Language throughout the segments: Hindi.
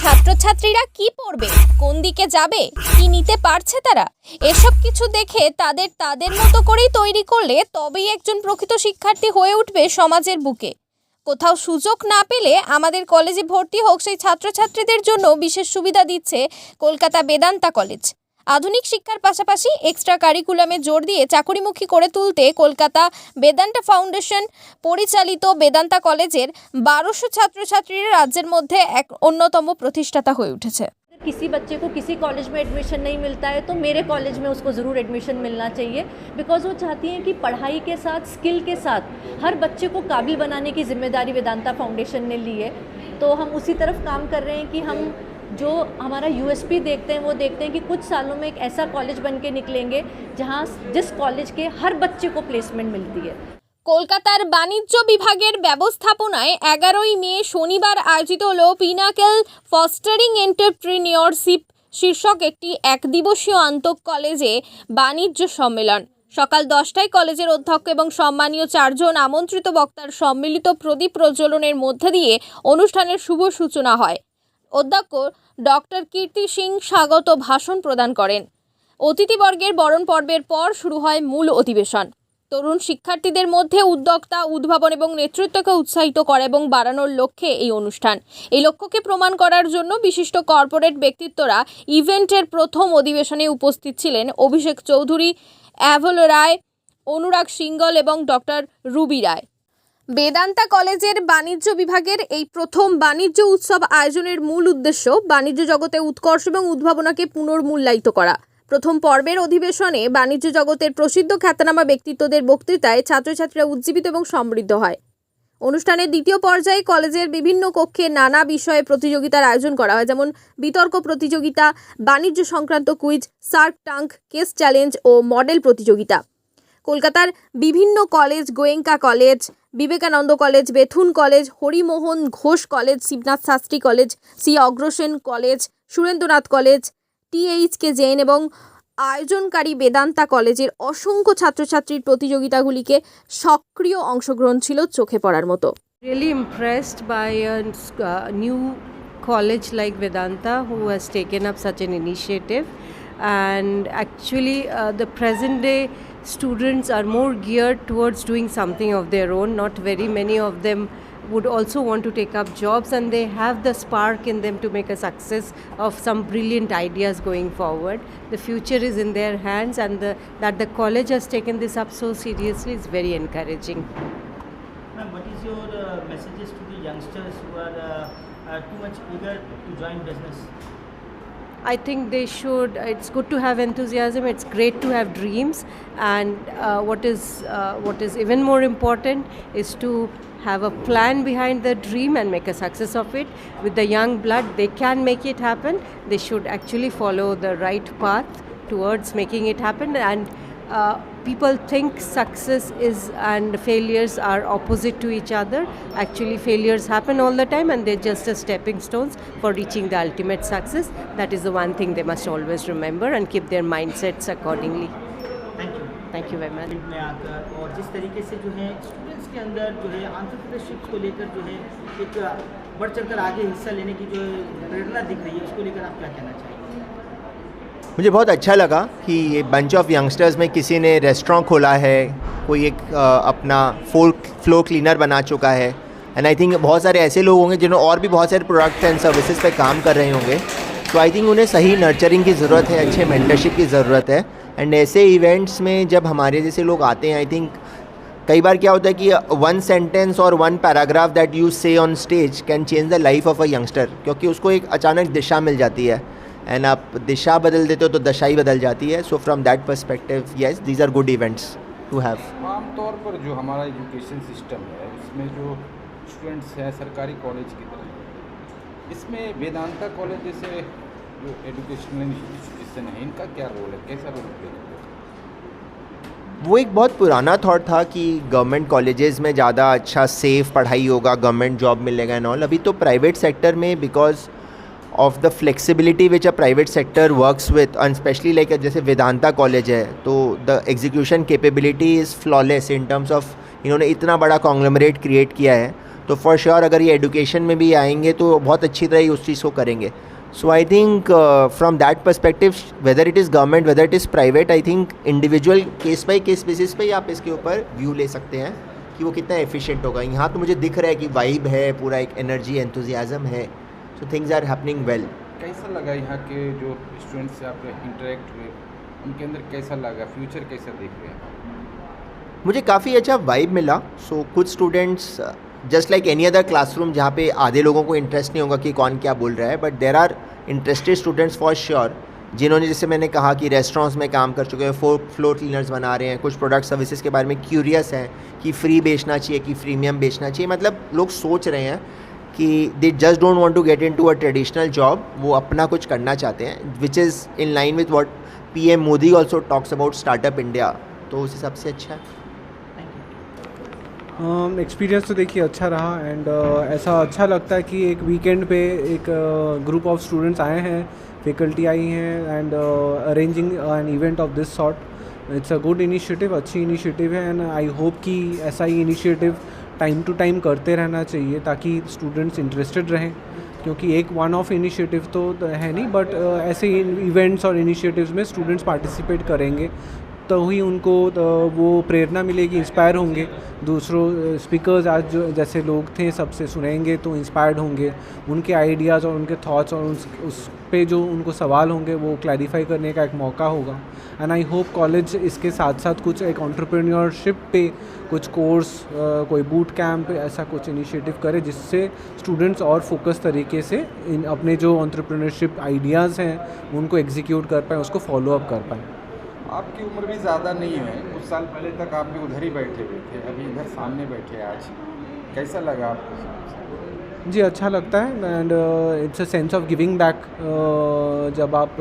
ছাত্রছাত্রীরা কি পড়বে, কোন দিকে যাবে, কি নিতে পারছে তারা, এসব কিছু দেখে তাদের মতো করেই তৈরি করলে তবেই একজন প্রকৃত শিক্ষার্থী হয়ে উঠবে সমাজের বুকে। কোথাও সুযোগ না পেলে আমাদের কলেজে ভর্তি হোক সেই ছাত্রছাত্রীদের জন্য বিশেষ সুবিধা দিচ্ছে কলকাতা বেদান্তা কলেজ। আধুনিক শিক্ষার পাশাপাশি এক্সট্রা কারিকুলামে জোর দিয়ে চাকুরিমুখী করে তুলতে কলকাতা বেদান্তা ফাউন্ডেশন পরিচালিত বেদান্তা কলেজের 1200 ছাত্রছাত্রীরা রাজ্যের মধ্যে এক অন্যতম প্রতিষ্ঠাতা হয়ে উঠেছে। किसी बच्चे को किसी कॉलेज में एडमिशन नहीं मिलता है तो मेरे कॉलेज में उसको ज़रूर एडमिशन मिलना चाहिए, बिकॉज वो चाहती हैं कि पढ़ाई के साथ स्किल के साथ हर बच्चे को काबिल बनाने की जिम्मेदारी वेदांता फाउंडेशन ने ली है। तो हम उसी तरफ काम कर रहे हैं कि हम जो हमारा यूएसपी देखते हैं वो देखते हैं कि कुछ सालों में एक ऐसा कॉलेज बन के निकलेंगे जहाँ जिस कॉलेज के हर बच्चे को प्लेसमेंट मिलती है। কলকাতার বাণিজ্য বিভাগের ব্যবস্থাপনায় 11ই মে শনিবার আয়োজিত হলো পিনাকেল ফস্টারিং এন্টারপ্রেনিয়রশিপ শীর্ষক একটি একদিবসীয় আন্তঃ কলেজে বাণিজ্য সম্মেলন। সকাল 10টায় কলেজের অধ্যক্ষ এবং সম্মানীয় 4 জন আমন্ত্রিত বক্তার সম্মিলিত প্রদীপ প্রজ্বলনের মধ্যে দিয়ে অনুষ্ঠানের শুভ সূচনা হয়। অধ্যক্ষ ডক্টর কীর্তি সিং স্বাগত ভাষণ প্রদান করেন। অতিথিবর্গের বরণ পর্বের পর শুরু হয় মূল অধিবেশন। তরুণ শিক্ষার্থীদের মধ্যে উদ্যোক্তা, উদ্ভাবন এবং নেতৃত্বকে উৎসাহিত করা এবং বাড়ানোর লক্ষ্যে এই অনুষ্ঠান। এই লক্ষ্যকে প্রমাণ করার জন্য বিশিষ্ট কর্পোরেট ব্যক্তিত্বরা ইভেন্টের প্রথম অধিবেশনে উপস্থিত ছিলেন অভিষেক চৌধুরী, অ্যাভল রায়, অনুরাগ সিঙ্গল এবং ডক্টর রুবি রায়। বেদান্তা কলেজের বাণিজ্য বিভাগের এই প্রথম বাণিজ্য উৎসব আয়োজনের মূল উদ্দেশ্য বাণিজ্য জগতে উৎকর্ষ এবং উদ্ভাবনাকে পুনর্মূল্যায়িত করা। প্রথম পর্বের অধিবেশনে বাণিজ্য জগতের প্রসিদ্ধ খ্যাতনামা ব্যক্তিত্বদের বক্তৃতায় ছাত্রছাত্রীরা উজ্জীবিত এবং সমৃদ্ধ হয়। অনুষ্ঠানের দ্বিতীয় পর্যায়ে কলেজের বিভিন্ন কক্ষে নানা বিষয়ে প্রতিযোগিতার আয়োজন করা হয়, যেমন বিতর্ক প্রতিযোগিতা, বাণিজ্য সংক্রান্ত quiz, shark tank, case challenge ও মডেল প্রতিযোগিতা। কলকাতার বিভিন্ন college, Goenka college, Vivekananda college, Bethune college, Harimohan Ghosh college, Shibnath Shastri college, Shri Agrasen college, Surendranath college, THK Jain এবং আয়োজনকারী বেদান্তা কলেজের অসংখ্য ছাত্রছাত্রীর প্রতিযোগিতাগুলিকে সক্রিয় অংশগ্রহণ ছিল চোখে পড়ার মতো। Really impressed by a new college like Vedanta who has taken up such an initiative, and actually the present day students are more geared towards doing something of their own. Not very many of them would also want to take up jobs, and they have the spark in them to make a success of some brilliant ideas going forward. The future is in their hands, and that the college has taken this up so seriously is very encouraging. Ma'am, what is your messages to the youngsters who are too much eager to join business? I think they should. It's good to have enthusiasm. It's great to have dreams, and what is even more important is to have a plan behind the dream and make a success of it. With the young blood, they can make it happen. They should actually follow the right path towards making it happen. And people think success is and failures are opposite to each other. Actually, failures happen all the time, and they're just a stepping stones for reaching the ultimate success. That is the one thing they must always remember and keep their mindsets accordingly. Thank you very much. में आकर और जिस तरीके से जो है स्टूडेंट्स के अंदर जो है एंटरप्रेन्योरशिप को लेकर जो है एक बढ़ चढ़कर आगे हिस्सा लेने की जो प्रेरणा दिख रही है, उसको लेकर आप क्या कहना चाहेंगे? मुझे बहुत अच्छा लगा कि ये बंच ऑफ यंगस्टर्स में किसी ने रेस्टोरेंट खोला है, कोई एक अपना फ्लोर क्लीनर बना चुका है, एंड आई थिंक बहुत सारे ऐसे लोग होंगे जिन्होंने और भी बहुत सारे प्रोडक्ट्स एंड सर्विसेज पे काम कर रहे होंगे। तो आई थिंक उन्हें सही नर्चरिंग की ज़रूरत है, अच्छे मेंटरशिप की ज़रूरत है। एंड ऐसे इवेंट्स में जब हमारे जैसे लोग आते हैं, आई थिंक कई बार क्या होता है कि 1 सेंटेंस और 1 पैराग्राफ दैट यू से on stage can change the life of a youngster, क्योंकि उसको एक अचानक दिशा मिल जाती है, एंड आप दिशा बदल देते हो तो दशा ही बदल जाती है। So from that perspective yes, these are good events to have. आमतौर पर जो हमारा एजुकेशन सिस्टम है उसमें जो स्टूडेंट्स हैं सरकारी कॉलेज की तरह, इसमें वेदांता कॉलेज जैसे जो एजुकेशनल इंस्टीट्यूशन है, इनका क्या रोल है, कैसा रोल प्ले करते हैं? वो एक बहुत पुराना थॉट था कि गवर्नमेंट कॉलेजेस में ज़्यादा अच्छा सेफ पढ़ाई होगा, गवर्नमेंट जॉब मिलेगा एंड ऑल। अभी तो प्राइवेट सेक्टर में because of the flexibility which a private sector works with, and specially like जैसे वेदांता कॉलेज है, तो the execution capability is flawless in terms of इन्होंने इतना बड़ा कॉन्ग्लोमरेट क्रिएट किया है। तो फॉर श्योर अगर ये एडुकेशन में भी आएंगे तो बहुत अच्छी तरह ही उस चीज़ को करेंगे. So I think from that perspective whether it is government whether it is private, I think individual case by case basis पे ही आप इसके ऊपर व्यू ले सकते हैं कि वो कितना एफिशिएंट होगा. यहाँ तो मुझे दिख रहा है कि वाइब है, पूरा एक एनर्जी एंथुजियाज्म है, so things are happening well. कैसा लगा यहाँ के जो स्टूडेंट्स से आप इंटरेक्ट हुए, उनके अंदर कैसा लगा, फ्यूचर कैसा देख रहे हैं? मुझे काफ़ी अच्छा वाइब मिला. सो कुछ students just like any other classroom जहाँ पे आधे लोगों को इंटरेस्ट नहीं होगा कि कौन क्या बोल रहा है, but there are interested students for sure जिन्होंने, जैसे मैंने कहा कि रेस्टोरेंट्स में काम कर चुके हैं, फ्लोर क्लीनर्स बना रहे हैं, कुछ प्रोडक्ट सर्विसेज के बारे में क्यूरियस हैं कि फ्री बेचना चाहिए कि प्रीमियम बेचना चाहिए. मतलब लोग सोच रहे हैं कि they just don't want to get into a traditional job, वो अपना कुछ करना चाहते हैं, which is in line with what PM Modi also talks about startup India. तो उस हिसाब से अच्छा है. एक्सपीरियंस तो देखिए अच्छा रहा एंड ऐसा अच्छा लगता है कि एक वीकेंड पे एक ग्रुप ऑफ स्टूडेंट्स आए हैं, फैकल्टी आई हैं and arranging an event of this sort. It's a good initiative, अच्छी इनिशिएटिव है एंड आई होप कि ऐसा ही इनिशिएटिव टाइम टू टाइम करते रहना चाहिए ताकि स्टूडेंट्स इंटरेस्टेड रहें, क्योंकि एक वन ऑफ इनिशिएटिव तो है नहीं, बट ऐसे इवेंट्स और इनिशिएटिव्स में स्टूडेंट्स पार्टिसिपेट करेंगे तो ही उनको वो प्रेरणा मिलेगी, इंस्पायर होंगे. दूसरों स्पीकर्स आज जो जैसे लोग थे सबसे सुनेंगे तो इंस्पायर्ड होंगे, उनके आइडियाज़ और उनके थॉट्स और उस पे जो उनको सवाल होंगे वो क्लैरिफाई करने का एक मौका होगा. एंड आई होप कॉलेज इसके साथ साथ कुछ एक एंटरप्रेन्योरशिप पे कुछ कोर्स, कोई बूट कैंप, ऐसा कुछ इनिशिएटिव करे जिससे स्टूडेंट्स और फोकस तरीके से इन अपने जो एंटरप्रेन्योरशिप आइडियाज़ हैं उनको एग्जीक्यूट कर पाएँ, उसको फॉलो अप कर पाएँ. आपकी उम्र भी ज़्यादा नहीं है, कुछ साल पहले तक आप भी उधर ही बैठे हुए थे, अभी इधर सामने बैठे आज, कैसा लगा आपको? जी अच्छा लगता है and it's a sense of giving back. जब आप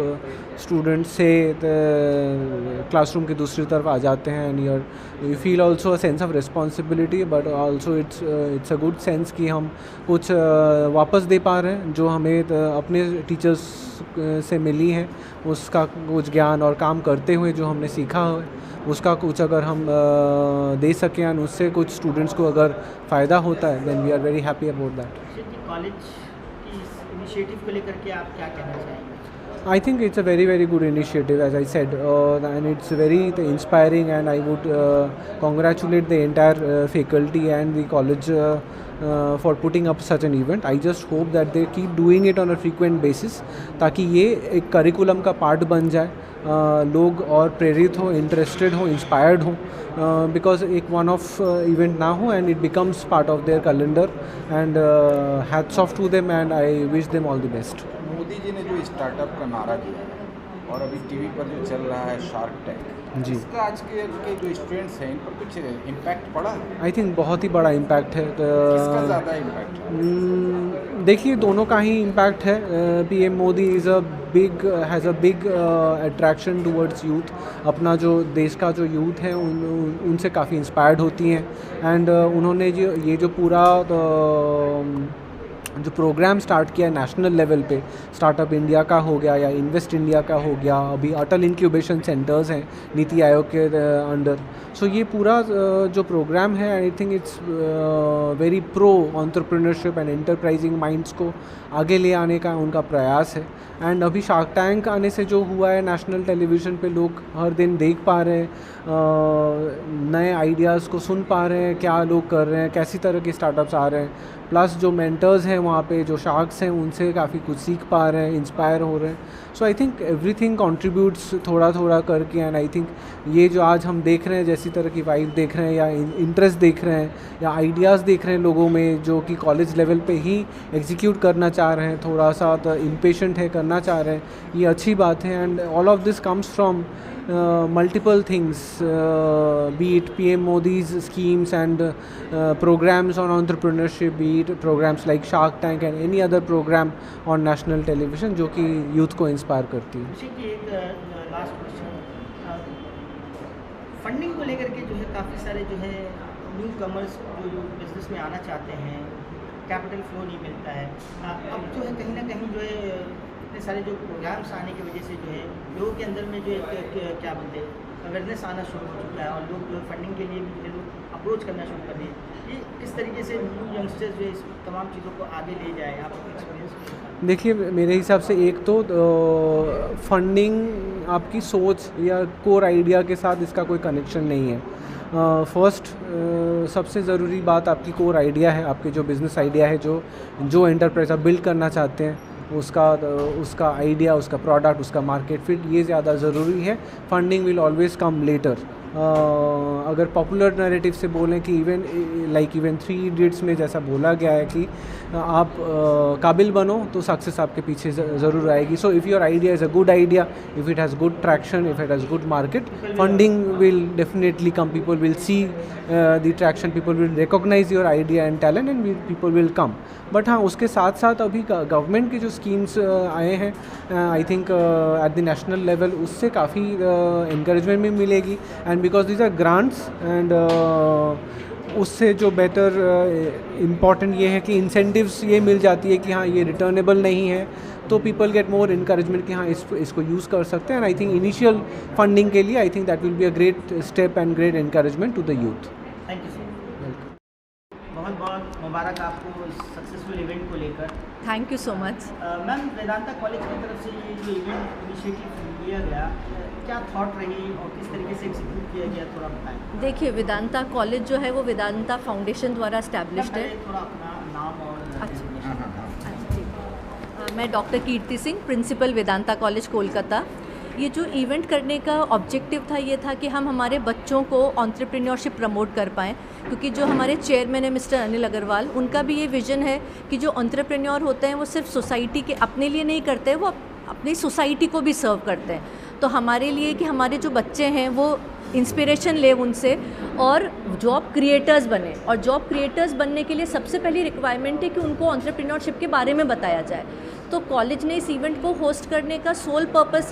स्टूडेंट से क्लासरूम की दूसरी तरफ आ जाते हैं and you feel also a sense of responsibility, but also it's a good sense कि हम कुछ वापस दे पा रहे हैं जो हमें अपने टीचर्स से मिली हैं, उसका कुछ ज्ञान और काम करते हुए जो हमने सीखा है उसका कुछ अगर हम दे सकें और उससे कुछ स्टूडेंट्स को अगर फ़ायदा होता है then we are very happy about that. College की इस इनिशिएटिव को लेकर के आप क्या कहना चाहेंगे? I think it's a very, very good initiative, as I said, and it's very inspiring, and I would congratulate the entire faculty and the college for putting up such an event. I just hope that they keep doing it on a frequent basis, ताकि ये एक करिकुलम का पार्ट बन जाए, लोग और प्रेरित हो, इंटरेस्टेड हो, इंस्पायर्ड हो, बिकॉज एक वन ऑफ इवेंट ना हो and it becomes part of their calendar. And hats off to them and I wish them all the best. Modi ji ने जो स्टार्टअप का नारा दिया है और अभी टीवी पर जो चल रहा है शार्क टैंक, जी, इसका आज के जो स्टूडेंट्स हैं इन पर कुछ इम्पैक्ट पड़ा है? आई थिंक बहुत ही बड़ा इम्पैक्ट है. किसका ज़्यादा इम्पैक्ट है? देखिए दोनों का ही इम्पैक्ट है. PM Modi has a big attraction towards youth. अपना जो देश का जो यूथ है उनसे काफ़ी इंस्पायर्ड होती हैं एंड उन्होंने ये जो पूरा जो प्रोग्राम स्टार्ट किया है नेशनल लेवल पे, स्टार्टअप इंडिया का हो गया या इन्वेस्ट इंडिया का हो गया, अभी अटल इंक्यूबेशन सेंटर्स हैं नीति आयोग के अंडर. सो ये पूरा जो प्रोग्राम है I think it's very pro entrepreneurship and enterprising minds को आगे ले आने का उनका प्रयास है. एंड अभी शार्क टैंक आने से जो हुआ है नेशनल टेलीविज़न पे लोग हर दिन देख पा रहे हैं, नए आइडियाज़ को सुन पा रहे हैं, क्या लोग कर रहे हैं, कैसी तरह के स्टार्टअप्स आ रहे हैं, प्लस जो मेंटर्स हैं वहाँ पे जो शार्क्स हैं उनसे काफ़ी कुछ सीख पा रहे हैं, इंस्पायर हो रहे हैं. सो आई थिंक एवरीथिंग कंट्रीब्यूट्स थोड़ा थोड़ा करके एंड आई थिंक ये जो आज हम देख रहे हैं जैसी तरह की वाइब देख रहे हैं या इंटरेस्ट देख रहे हैं या आइडियाज़ देख रहे हैं लोगों में जो कि कॉलेज लेवल पे ही एग्जीक्यूट करना चाह रहे हैं, थोड़ा सा इम्पेशेंट है, करना चाह रहे हैं, ये अच्छी बात है. And all of this comes from multiple things, be it PM Modi's schemes and programs on entrepreneurship, be it programs like Shark Tank and any other program on national television जो कि youth को inspire करती है. उसी की एक लास्ट क्वेश्चन, फंडिंग को लेकर के जो है काफ़ी सारे जो है न्यू कमर्स जो बिजनेस में आना चाहते हैं, कैपिटल फ्लो नहीं मिलता है. अब जो है कहीं ना कहीं जो है इतने सारे जो प्रोग्राम्स आने की वजह से जो है लोगों के अंदर में जो क्या बोलते हैं अवेयरनेस आना शुरू हो चुका है और लोग जो फंडिंग के लिए भी जो है लोग अप्रोच करना शुरू कर दिए, ये किस तरीके से न्यू यंगस्टर्स जो है इस तमाम चीज़ों को आगे ले जाए, आपका एक्सपीरियंस? देखिए मेरे हिसाब से एक तो फंडिंग आपकी सोच या कोर आइडिया के साथ इसका कोई कनेक्शन नहीं है। फर्स्ट सबसे ज़रूरी बात आपकी कोर आइडिया है, आपके जो बिज़नेस आइडिया है, जो एंटरप्राइज आप बिल्ड करना चाहते हैं उसका आइडिया, उसका प्रोडक्ट, उसका मार्केट फिट, ये ज़्यादा ज़रूरी है। Funding will always come later. अगर पॉपुलर नैरेटिव से बोलें कि इवन 3 इडियट्स में जैसा बोला गया है कि आप काबिल बनो तो सक्सेस आपके पीछे ज़रूर आएगी। So if your idea is a good idea, if it has good traction, if it has good market, funding will definitely come. People will see the traction, people will recognise your idea and talent and people will come. But हाँ, उसके साथ साथ अभी गवर्नमेंट के जो स्कीम्स आए हैं, I think at the national level, उससे काफ़ी इंकरेजमेंट भी मिलेगी। And because these are grants and उससे जो बेटर इम्पॉर्टेंट ये है कि इंसेंटिव्स ये मिल जाती है कि हाँ ये रिटर्नेबल नहीं है, तो पीपल गेट मोर इनकरेजमेंट कि हाँ इसको यूज़ कर सकते हैं। And I think initial funding के लिए I think that will be a great step and great encouragement to the youth. Thank you sir, बहुत बहुत मुबारक आपको इस सक्सेसफुल इवेंट को लेकर। Thank you so much. Ma'am, Vedanta college की तरफ से ये जो इवेंट इनिशिएटिव लिया गया, क्या थॉट रही और किस तरीके से एग्जीक्यूट किया गया, थोड़ा बताएं। देखिए, वेदांता कॉलेज जो है वो वेदांता फाउंडेशन द्वारा इस्टेब्लिश्ड है। थोड़ा अपना नाम और अच्छा, ठीक। मैं डॉक्टर कीर्ति सिंह, प्रिंसिपल वेदांता कॉलेज कोलकाता। ये जो इवेंट करने का ऑब्जेक्टिव था, ये था कि हम हमारे बच्चों को एंटरप्रेन्योरशिप प्रमोट कर पाएँ, क्योंकि जो हमारे चेयरमैन है मिस्टर अनिल अग्रवाल, उनका भी ये विज़न है कि जो एंटरप्रेन्योर होते हैं वो सिर्फ सोसाइटी के अपने लिए नहीं करते, वो अपनी सोसाइटी को भी सर्व करते हैं। तो हमारे लिए कि हमारे जो बच्चे हैं वो इंस्पिरेशन ले उनसे और जॉब क्रिएटर्स बने। और जॉब क्रिएटर्स बनने के लिए सबसे पहली रिक्वायरमेंट है कि उनको एंटरप्रेन्योरशिप के बारे में बताया जाए। तो कॉलेज ने इस इवेंट को होस्ट करने का सोल पर्पस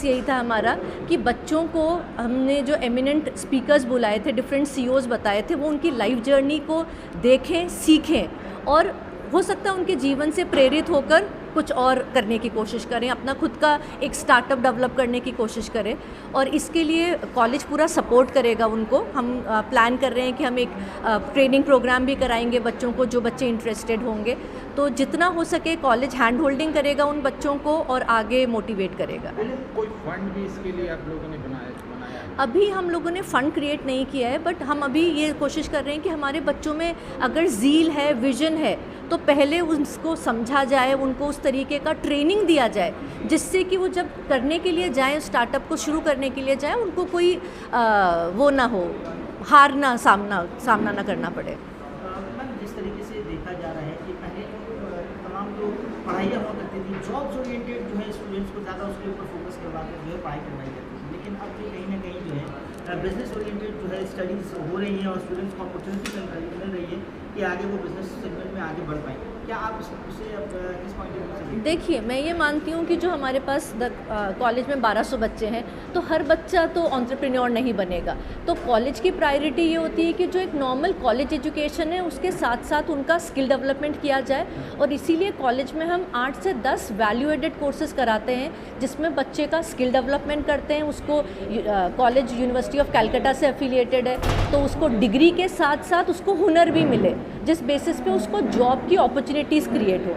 यही था हमारा कि बच्चों को हमने जो एमिनेंट स्पीकर्स बुलाए थे, डिफरेंट सीईओज बताए थे, वो उनकी लाइफ जर्नी को देखें, सीखें और हो सकता है उनके जीवन से प्रेरित होकर कुछ और करने की कोशिश करें, अपना खुद का एक स्टार्टअप डेवलप करने की कोशिश करें। और इसके लिए कॉलेज पूरा सपोर्ट करेगा उनको। हम प्लान कर रहे हैं कि हम एक ट्रेनिंग प्रोग्राम भी कराएंगे बच्चों को, जो बच्चे इंटरेस्टेड होंगे। तो जितना हो सके कॉलेज हैंड होल्डिंग करेगा उन बच्चों को और आगे मोटिवेट करेगा। कोई फंड भी इसके लिए आप लोगों ने बनाया? अभी हम लोगों ने फ़ंड क्रिएट नहीं किया है, बट हम अभी ये कोशिश कर रहे हैं कि हमारे बच्चों में अगर ज़ील है, विज़न है, तो पहले उसको समझा जाए, उनको उस तरीके का ट्रेनिंग दिया जाए जिससे कि वो जब करने के लिए जाएं, स्टार्टअप को शुरू करने के लिए जाएं, उनको कोई वो ना हो, हार ना सामना ना करना पड़े। मैम, जिस तरीके से देखा जा रहा है कि पहले तमाम जो पढ़ाइयाँ हुआ करती थी, जॉब्स ओरिएंटेड जो है स्टूडेंट्स को ज़्यादा उसके ऊपर फोकस करवा कर जो है पढ़ाई करवाई जाती थी, लेकिन अब जो कहीं ना कहीं जो है बिजनेस ओरिएंटेड जो है स्टडीज़ हो रही हैं और स्टूडेंट्स को अपॉर्चुनिटी मिल रही है कि आगे वो बिजनेस सेगमेंट में आगे बढ़ पाएँ। क्या आप उससे अब किस पॉइंट ऑफ व्यू से? देखिए, मैं ये मानती हूँ कि जो हमारे पास कॉलेज में 1200 बच्चे हैं, तो हर बच्चा तो एंटरप्रेन्योर नहीं बनेगा। तो कॉलेज की प्रायोरिटी ये होती है कि जो एक नॉर्मल कॉलेज एजुकेशन है उसके साथ साथ उनका स्किल डेवलपमेंट किया जाए। और इसीलिए कॉलेज में हम 8 से 10 वैल्यू एडेड कोर्सेज कराते हैं, जिसमें बच्चे का स्किल डेवलपमेंट करते हैं। उसको कॉलेज यूनिवर्सिटी ऑफ कैलकाटा से एफिलिएटेड है, तो उसको डिग्री के साथ साथ उसको हुनर भी मिले, जिस बेसिस पे उसको जॉब की अपॉर्चुनिटीज़ क्रिएट हो।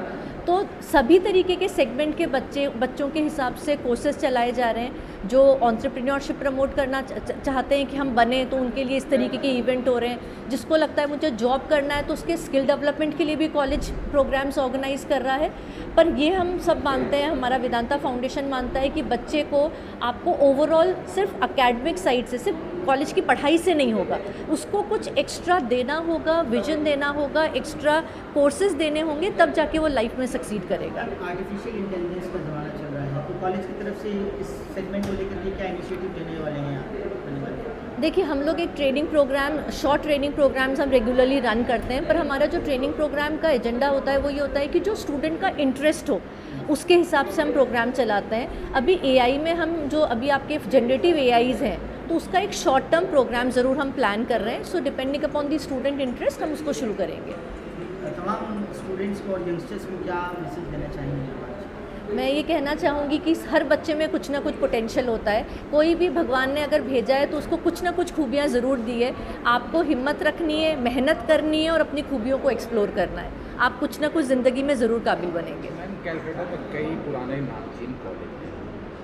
तो सभी तरीके के सेगमेंट के बच्चों के हिसाब से कोर्सेज चलाए जा रहे हैं। जो एंटरप्रेन्योरशिप प्रमोट करना चाहते हैं कि हम बने, तो उनके लिए इस तरीके के इवेंट हो रहे हैं। जिसको लगता है मुझे जॉब करना है, तो उसके स्किल डेवलपमेंट के लिए भी कॉलेज प्रोग्राम्स ऑर्गेनाइज कर रहा है। पर ये हम सब मानते हैं, हमारा वेदांता फाउंडेशन मानता है कि बच्चे को आपको ओवरऑल सिर्फ एकेडमिक साइड से, सिर्फ कॉलेज की पढ़ाई से नहीं होगा, उसको कुछ एक्स्ट्रा देना होगा, विजन देना होगा, एक्स्ट्रा कोर्सेज देने होंगे, तब जाके वो लाइफ में सक्सीड करेगा। आर्टिफिशियल इंटेलिजेंस का ज़माना चल रहा है, तो कॉलेज की तरफ से इस सेगमेंट को लेकर के क्या इनिशिएटिव लेने वाले हैं आप? देखिए, हम लोग एक training program, short training programs हम रेगुलरली रन करते हैं, पर हमारा जो ट्रेनिंग प्रोग्राम का एजेंडा होता है वो ये होता है कि जो स्टूडेंट का इंटरेस्ट हो उसके हिसाब से हम प्रोग्राम चलाते हैं। अभी AI में हम जो अभी आपके जनरेटिव AIs हैं, तो उसका एक शॉर्ट टर्म प्रोग्राम ज़रूर हम प्लान कर रहे हैं। So depending upon the student interest हम उसको शुरू करेंगे। तमाम स्टूडेंट्स को और यंगस्टर्स को क्या मैसेज देना चाहेंगे? मैं ये कहना चाहूँगी कि हर बच्चे में कुछ ना कुछ पोटेंशियल होता है। कोई भी भगवान ने अगर भेजा है तो उसको कुछ ना कुछ खूबियाँ ज़रूर दी है। आपको हिम्मत रखनी है, मेहनत करनी है और अपनी खूबियों को एक्सप्लोर करना है। आप कुछ ना कुछ ज़िंदगी में ज़रूर काबिल बनेंगे। मैम, कैलकाटा में कई पुराने नामचीन कॉलेज हैं,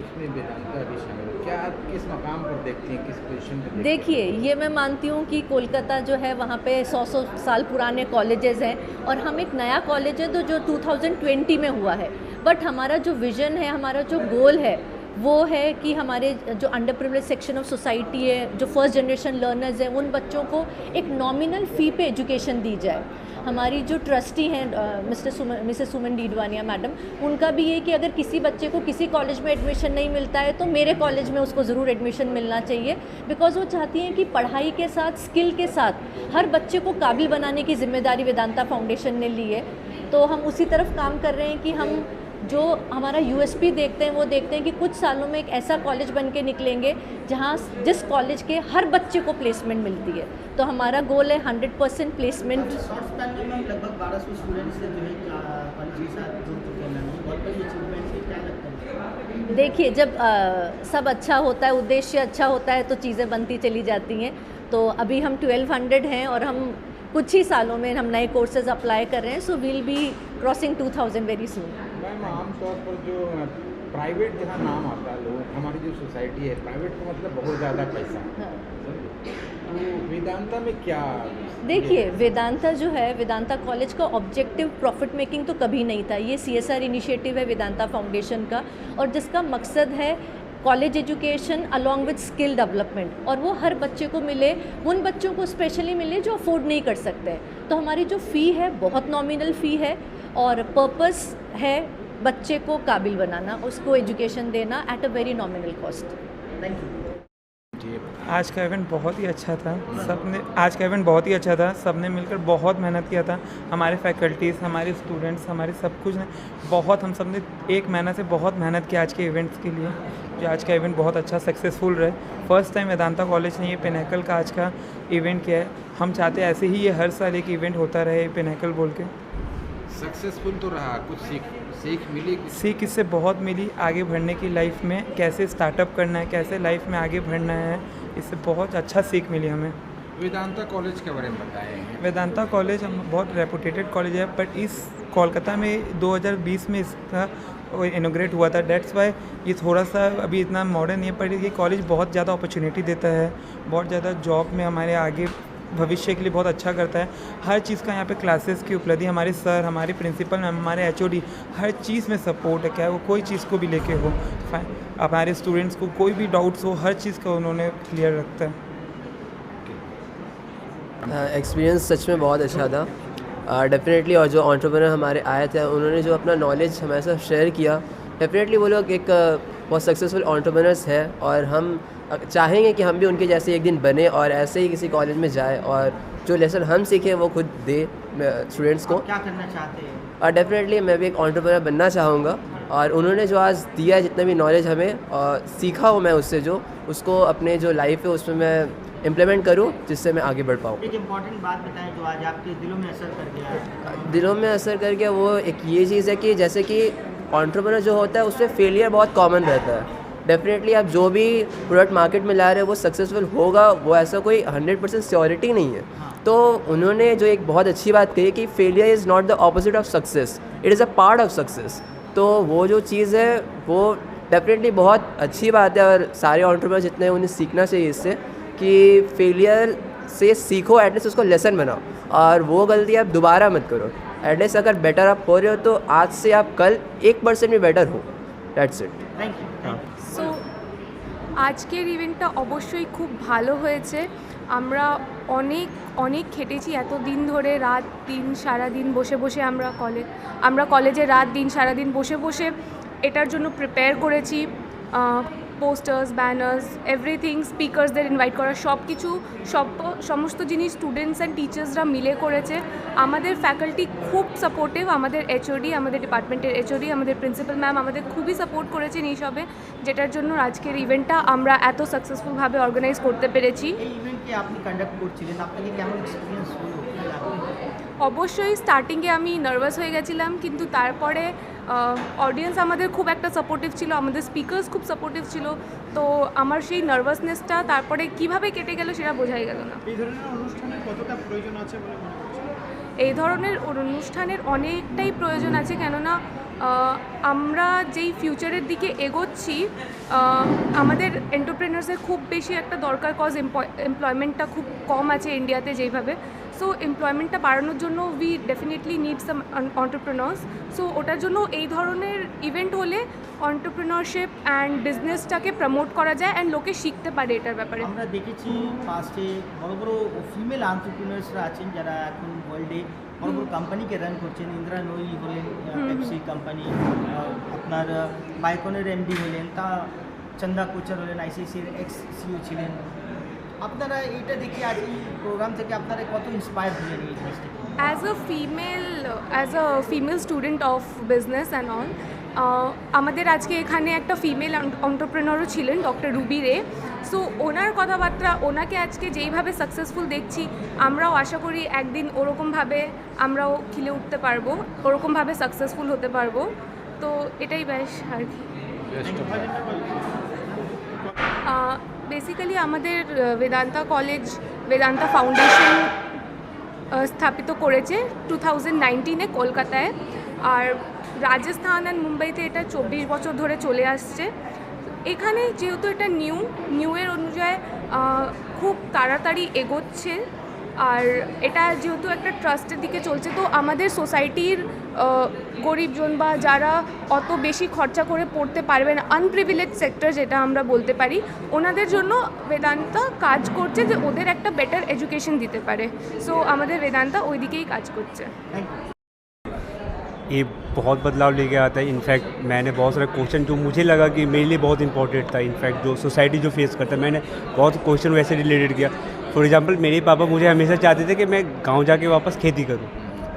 उसमें वेदांता भी शामिल है। क्या आप किस मकाम पर देखती हैं, किस पोजीशन पर? देखिए, ये मैं मानती हूँ कि कोलकाता जो है वहाँ पे 100 साल पुराने कॉलेजेस हैं और हम एक नया कॉलेज है तो जो 2020 में हुआ है। बट हमारा जो विज़न है, हमारा जो गोल है वो है कि हमारे जो under privilege section of society है, जो फर्स्ट जनरेशन लर्नर्स हैं, उन बच्चों को एक नॉमिनल फ़ी पे एजुकेशन दी जाए। हमारी जो ट्रस्टी हैं मिसेस सुमन डीडवानिया मैडम, उनका भी ये कि अगर किसी बच्चे को किसी कॉलेज में एडमिशन नहीं मिलता है तो मेरे कॉलेज में उसको ज़रूर एडमिशन मिलना चाहिए। बिकॉज़ वो चाहती हैं कि पढ़ाई के साथ, स्किल के साथ हर बच्चे को काबिल बनाने की जिम्मेदारी वेदांता फाउंडेशन ने ली है। तो हम उसी तरफ काम कर रहे हैं कि हम जो हमारा यूएसपी देखते हैं वो देखते हैं कि कुछ सालों में एक ऐसा कॉलेज बन के निकलेंगे जहाँ जिस कॉलेज के हर बच्चे को प्लेसमेंट मिलती है। तो हमारा गोल है 100% प्लेसमेंट। शॉर्ट स्पैन में लगभग 1200 स्टूडेंट्स जो है कॉलेज के साथ जुड़ चुके हैं मैम, बहुत बड़ी अचीवमेंट है, क्या लगता है? देखिए, जब सब अच्छा होता है, उद्देश्य अच्छा होता है तो चीज़ें बनती चली जाती हैं। तो अभी हम 1200 हैं और हम कुछ ही सालों में हम नए कोर्सेज अप्लाई कर रहे हैं। So we'll be crossing 2000 very soon. Ma'am, आमतौर पर जो प्राइवेट जहाँ नाम आता है, लोग हमारी जो सोसाइटी है, प्राइवेट का मतलब बहुत ज़्यादा पैसा। हाँ। तो वेदांता में क्या? देखिए, वेदांता जो है, वेदांता कॉलेज का ऑब्जेक्टिव प्रॉफिट मेकिंग तो कभी नहीं था। ये CSR इनिशिएटिव है वेदांता फाउंडेशन का और जिसका मकसद है college education along with skill development, और वो हर बच्चे को मिले, उन बच्चों को स्पेशली मिले जो अफोर्ड नहीं कर सकते हैं। तो हमारी जो फ़ी है बहुत नॉमिनल फ़ी है और पर्पस है बच्चे को काबिल बनाना, उसको एजुकेशन देना at a very nominal cost. Thank you. आज का इवेंट बहुत ही अच्छा था। सबने मिलकर बहुत मेहनत किया था। हमारे फैकल्टीज़, हमारे स्टूडेंट्स, हमारे सब कुछ ने हम सब ने एक महीना से बहुत मेहनत की आज के इवेंट्स के लिए, जो आज का इवेंट बहुत अच्छा सक्सेसफुल रहे। फर्स्ट टाइम वेदांता कॉलेज ने ये पिनेकल का आज का इवेंट किया है। हम चाहते हैं ऐसे ही ये हर साल एक इवेंट होता रहे, पिनेकल बोल के। सक्सेसफुल तो रहा, कुछ सीख मिली? सीख इससे बहुत मिली, आगे बढ़ने की लाइफ में कैसे स्टार्टअप करना है, कैसे लाइफ में आगे बढ़ना है, इससे बहुत अच्छा सीख मिली हमें। वेदांता कॉलेज के बारे में बताएं। वेदांता कॉलेज हम बहुत रेपुटेटेड कॉलेज है, बट इस कोलकाता में 2020 में इसका इनोग्रेट हुआ था। डेट्स वाई ये थोड़ा सा अभी इतना मॉडर्न नहीं है, पर ये कॉलेज बहुत ज़्यादा अपॉर्चुनिटी देता है, बहुत ज़्यादा जॉब में हमारे आगे भविष्य के लिए बहुत अच्छा करता है। हर चीज़ का यहाँ पे क्लासेस की उपलब्धि, हमारे सर, हमारे प्रिंसिपल मैम, हमारे HOD हर चीज़ में सपोर्ट है। क्या वो कोई चीज़ को भी लेके हो, हमारे स्टूडेंट्स को कोई भी डाउट्स हो, हर चीज़ का उन्होंने क्लियर रखता है। एक्सपीरियंस सच में बहुत अच्छा था डेफिनेटली। और जो एंटरप्रेन्योर हमारे आए थे, उन्होंने जो अपना नॉलेज हमारे साथ शेयर किया, डेफिनेटली वो लोग एक बहुत सक्सेसफुल एंटरप्रेन्योर्स है और हम चाहेंगे कि हम भी उनके जैसे एक दिन बने और ऐसे ही किसी कॉलेज में जाए और जो लेसन हम सीखे वो खुद दे स्टूडेंट्स को। क्या करना चाहते हैं? और डेफिनेटली मैं भी एक एंटरप्रेन्योर बनना चाहूँगा और उन्होंने जो आज दिया है, जितना भी नॉलेज हमें सीखा हो मैं उससे, जो उसको अपने जो लाइफ है उसमें मैं इम्प्लीमेंट करूँ, जिससे मैं आगे बढ़ पाऊँ। एक इम्पॉर्टेंट बात बताएं जो आज आपके दिलों में असर कर गया है। दिलों में असर कर गया वो एक ये चीज़ है कि जैसे कि एंटरप्रेन्योर जो होता है उसमें फेलियर बहुत कॉमन रहता है। डेफिनेटली आप जो भी प्रोडक्ट मार्केट में ला रहे हो वो सक्सेसफुल होगा, वो ऐसा कोई 100% श्योरिटी नहीं है। तो उन्होंने जो एक बहुत अच्छी बात कही कि failure is not the opposite of success, it is a part of success. तो वो जो चीज़ है वो डेफिनेटली बहुत अच्छी बात है और सारे एंटरप्रेन्योर जितने उन्हें सीखना चाहिए इससे कि फेलियर से सीखो, एटलीस्ट उसको लेसन बनाओ और वो गलती आप दोबारा मत करो। एटलीस्ट अगर बेटर आप हो रहे हो तो आज से आप कल 1% भी बेटर हो। That's it. Thank you. So আজকের ইভেন্টটা অবশ্যই খুব ভালো হয়েছে। আমরা অনেক খেটেছি এতদিন ধরে, রাত দিন সারাদিন বসে বসে আমরা কলেজে রাত দিন সারাদিন বসে বসে এটার জন্য প্রিপেয়ার করেছি। পোস্টার্স, ব্যানার্স, এভরিথিং, স্পিকার্সদের ইনভাইট করা, সমস্ত জিনিস স্টুডেন্টস অ্যান্ড টিচার্সরা মিলে করেছে। আমাদের ফ্যাকাল্টি খুব সাপোর্টিভ, আমাদের HOD, আমাদের ডিপার্টমেন্টের HOD, আমাদের প্রিন্সিপাল ম্যাম আমাদের খুবই সাপোর্ট করেছেন এইসবে, যেটার জন্য আজকের ইভেন্টটা আমরা এত সাকসেসফুলভাবে অর্গানাইজ করতে পেরেছি। এই ইভেন্টকে আপনি কন্ডাক্ট করছিলেন, আপনাকে কেমন এক্সপিরিয়েন্স হলো? অবশ্যই স্টার্টিংয়ে আমি নার্ভাস হয়ে গেছিলাম, কিন্তু তারপরে অডিয়েন্স আমাদের খুব একটা সাপোর্টিভ ছিল, আমাদের স্পিকার্স খুব সাপোর্টিভ ছিল, তো আমার সেই নার্ভাসনেসটা তারপরে কিভাবে কেটে গেল সেটা বোঝাই গেল না। এই ধরনের অনুষ্ঠানের কতটা প্রয়োজন আছে বলে মনে করছেন? এই ধরনের অনুষ্ঠানের অনেকটাই প্রয়োজন আছে, কেননা আমরা যেই ফিউচারের দিকে এগোচ্ছি আমাদের এন্টারপ্রেনার্সের খুব বেশি একটা দরকার, কজ এমপ্লয়মেন্টটা খুব কম আছে ইন্ডিয়াতে যেইভাবে। সো এমপ্লয়মেন্টটা বাড়ানোর জন্য we definitely need some entrepreneurs. So ওটার জন্য এই ধরনের ইভেন্ট হলে এন্টারপ্রেনারশিপ অ্যান্ড বিজনেসটাকে প্রমোট করা যায় অ্যান্ড লোকে শিখতে পারে এটার ব্যাপারে। আমরা দেখেছি পাস্টে বড় বড় ফিমেল এন্টারপ্রেনার্সরা আছেন যারা এখন ওয়ার্ল্ডে বড় বড় কোম্পানিকে রান করছেন। ইন্দ্রা নোই হলেন পেপসি কোম্পানি, আপনার বায়োকনের এমডি হলেন, তা চন্দা কোচার হলেন আইসিআইসির এক্স সিইও ছিলেন। আপনারা এইটা দেখে আজ এই প্রোগ্রাম থেকে আপনারা কত ইন্সপায়ার হলেন এই জিনিস থেকে? As a female student of business and all, আমাদের আজকে এখানে একটা ফিমেল এন্টারপ্রেনারও ছিলেন, ডক্টর রুবি রে। সো ওনার কথাবার্তা, ওনাকে আজকে যেইভাবে সাকসেসফুল দেখছি, আমরাও আশা করি একদিন ওরকমভাবে আমরাও খিলে উঠতে পারবো, ওরকমভাবে সাকসেসফুল হতে পারবো। তো এটাই বেশ আর কি। বেসিক্যালি আমাদের বেদান্তা কলেজ বেদান্তা ফাউন্ডেশন স্থাপিত করেছে 2019-এ কলকাতায়, আর রাজস্থান অ্যান্ড মুম্বাইতে এটা 24 বছর ধরে চলে আসছে। এখানে যেহেতু এটা নিউয়ের অনুযায়ী খুব তাড়াতাড়ি এগোচ্ছে, আর এটা যেহেতু একটা ট্রাস্টের দিকে চলছে, তো আমাদের সোসাইটির গরিবজন বা যারা অত বেশি খরচা করে পড়তে পারবে না, আনপ্রিভিলেজ সেক্টর যেটা আমরা বলতে পারি, ওনাদের জন্য বেদান্তা কাজ করছে যে ওদের একটা বেটার এডুকেশন দিতে পারে। সো আমাদের বেদান্তা ওই দিকেই কাজ করছে। ये बहुत बदलाव लेके आता है। इनफैक्ट मैंने बहुत सारे क्वेश्चन जो मुझे लगा कि मेरे लिए बहुत इंपॉर्टेंट था, इनफैक्ट जो सोसाइटी जो फेस करता है, मैंने बहुत क्वेश्चन वैसे रिलेटेड किया। फॉर एग्जांपल मेरे पापा मुझे हमेशा चाहते थे कि मैं गांव जाके वापस खेती करूं,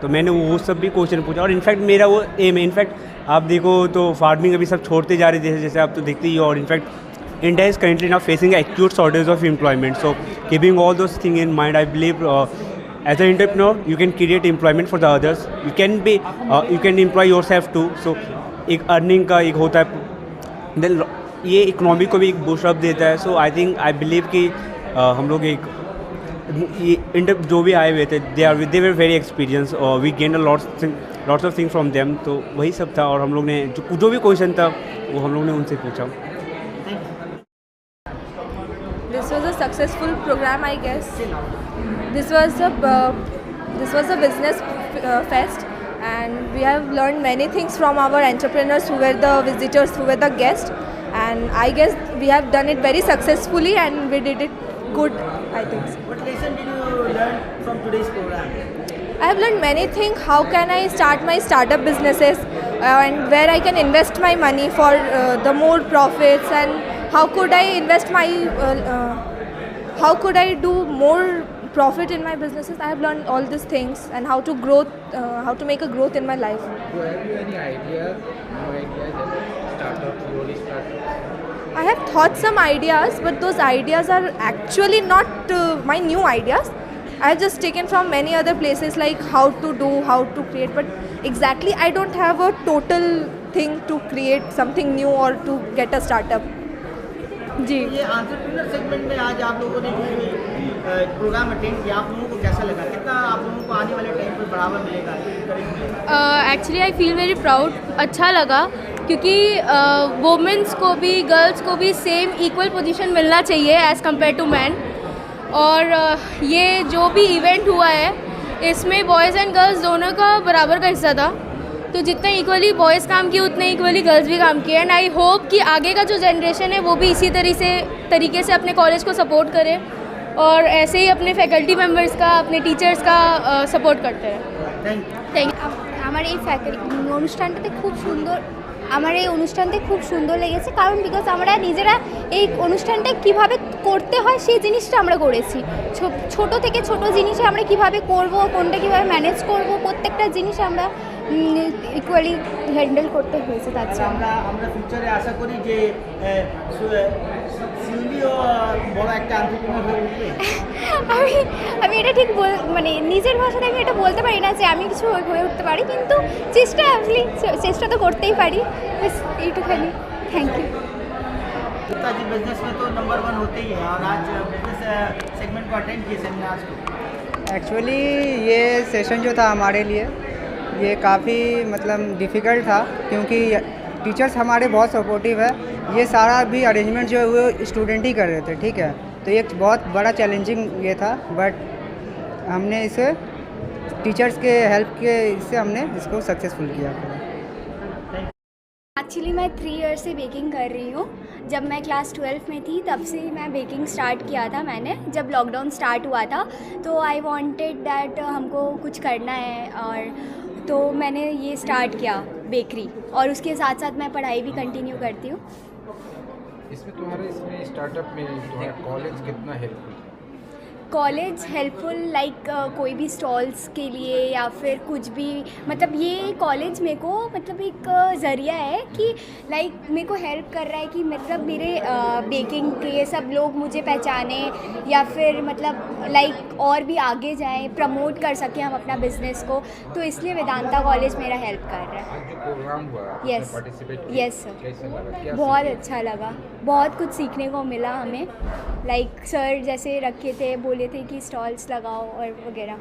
तो मैंने वो सब भी क्वेश्चन पूछा। और इनफैक्ट मेरा वो एम है। इनफैक्ट आप देखो तो फार्मिंग अभी सब छोड़ते जा रहे जैसे जैसे आप तो देखते ही हो। और in fact India is currently now facing acute shortage of employment. So keeping all those thing in mind, I believe as an entrepreneur you can create employment for the others, you can employ yourself too. So एक अर्निंग का एक होता है, देन ये इकोनॉमी को भी एक बूस्ट अप देता है। सो आई थिंक आई बिलीव कि हम लोग एक ये जो भी आए हुए थे दे वर वेरी एक्सपीरियंस और we gain a lots of thing from them. तो वही सब था, और हम लोग ने जो भी क्वेश्चन था वो हम लोग ने उनसे पूछा। This was a successful program, I guess. This was a business fest, and we have learned many things from our entrepreneurs who were the visitors, who were the guests, and I guess we have done it very successfully and we did it good, I think so. What lesson did you learn from today's program? I have learned many things. How can I start my startup businesses and where I can invest my money for the more profits, and how could I invest my how could I do more profit in my businesses. I have learned all these things and how to make a growth in my life. So have you any ideas, new ideas that startup, slowly startup? I have thought some ideas, but those ideas are actually not my new ideas. I have just taken from many other places, like how to create, but exactly I don't have a total thing to create something new or to get a startup. जी, ये एंटरप्रेन्योर सेगमेंट में आज आप लोगों ने जो प्रोग्राम अटेंड किया, आप लोगों को कैसा लगा? कितना आप लोगों को आने वाले टाइम पर बढ़ावा मिलेगा, encourage मिलेगा? Actually I feel very proud. अच्छा लगा क्योंकि वुमेंस को भी गर्ल्स को भी सेम इक्वल पोजीशन मिलना चाहिए एज़ कम्पेयर टू मैन। और ये जो भी इवेंट हुआ है इसमें बॉयज़ एंड गर्ल्स दोनों का बराबर का हिस्सा था, तो जितना इक्वली बॉयज़ काम किए उतने इक्वली गर्ल्स भी काम किए। एंड आई होप कि आगे का जो जनरेशन है वो भी इसी तरीके से अपने कॉलेज को सपोर्ट करे और ऐसे ही अपने फैकल्टी मेम्बर्स का, अपने टीचर्स का सपोर्ट करते रहे। Thank you. আমার এই অনুষ্ঠানটাতে খুব সুন্দর লেগেছে, কারণ বিকজ আমরা নিজেরা এই অনুষ্ঠানটা কিভাবে করতে হয় সেই জিনিসটা আমরা করেছি। ছোট থেকে ছোট জিনিসে আমরা কিভাবে করব, কোনটা কিভাবে ম্যানেজ করব, প্রত্যেকটা জিনিস আমরা ইকুয়ালি হ্যান্ডেল করতে হয়েছে। তার জন্য আমরা ফিউচারে আশা করি যে শিউলিও বড় একটা এন্টারপ্রেনার হয়ে উঠবে। আমি এটা ঠিক মানে নিজের ভাষাতে আমি এটা বলতে পারি না যে আমি কিছু হয়ে उठते পারি, কিন্তু চেষ্টা তো করতেই পারি, बस এইটুখানি। Thank you. Gupta ji business में तो नंबर 1 होते ही है, और आज बिजनेस सेगमेंट को अटेंड किए सेमिनार्स को। एक्चुअली ये सेशन जो था हमारे लिए ये काफ़ी मतलब डिफ़िकल्ट था, क्योंकि टीचर्स हमारे बहुत सपोर्टिव है। ये सारा भी अरेंजमेंट जो है वो स्टूडेंट ही कर रहे थे, ठीक है। तो ये एक बहुत बड़ा चैलेंजिंग ये था, बट हमने इसे टीचर्स के हेल्प के इससे हमने इसको सक्सेसफुल किया। एक्चुअली मैं 3 ईयर्स से बेकिंग कर रही हूँ। जब मैं क्लास 12 में थी तब से मैं बेकिंग स्टार्ट किया था मैंने। जब लॉकडाउन स्टार्ट हुआ था तो आई वांटेड दैट हमको कुछ करना है, और तो मैंने ये स्टार्ट किया बेकरी, और उसके साथ साथ मैं पढ़ाई भी कंटिन्यू करती हूँ। इसमें स्टार्टअप में तुम्हारा कॉलेज कितना हेल्पफुल? कॉलेज हेल्पफुल लाइक कोई भी स्टॉल्स के लिए या फिर कुछ भी, मतलब ये कॉलेज मेरे को मतलब एक ज़रिया है कि लाइक मेरे को हेल्प कर रहा है कि मतलब मेरे बेकिंग के सब लोग मुझे पहचाने, या फिर मतलब लाइक और भी आगे जाएं, प्रमोट कर सकें हम अपना बिजनेस को। तो इसलिए वेदांता कॉलेज मेरा हेल्प कर रहा है। आज जो प्रोग्राम हुआ यस पार्टिसिपेट यस सर, कैसा लगा? क्या बहुत अच्छा लगा, बहुत कुछ सीखने को मिला हमें। लाइक सर जैसे रखे थे, बोले थे कि स्टॉल्स लगाओ और वगैरह।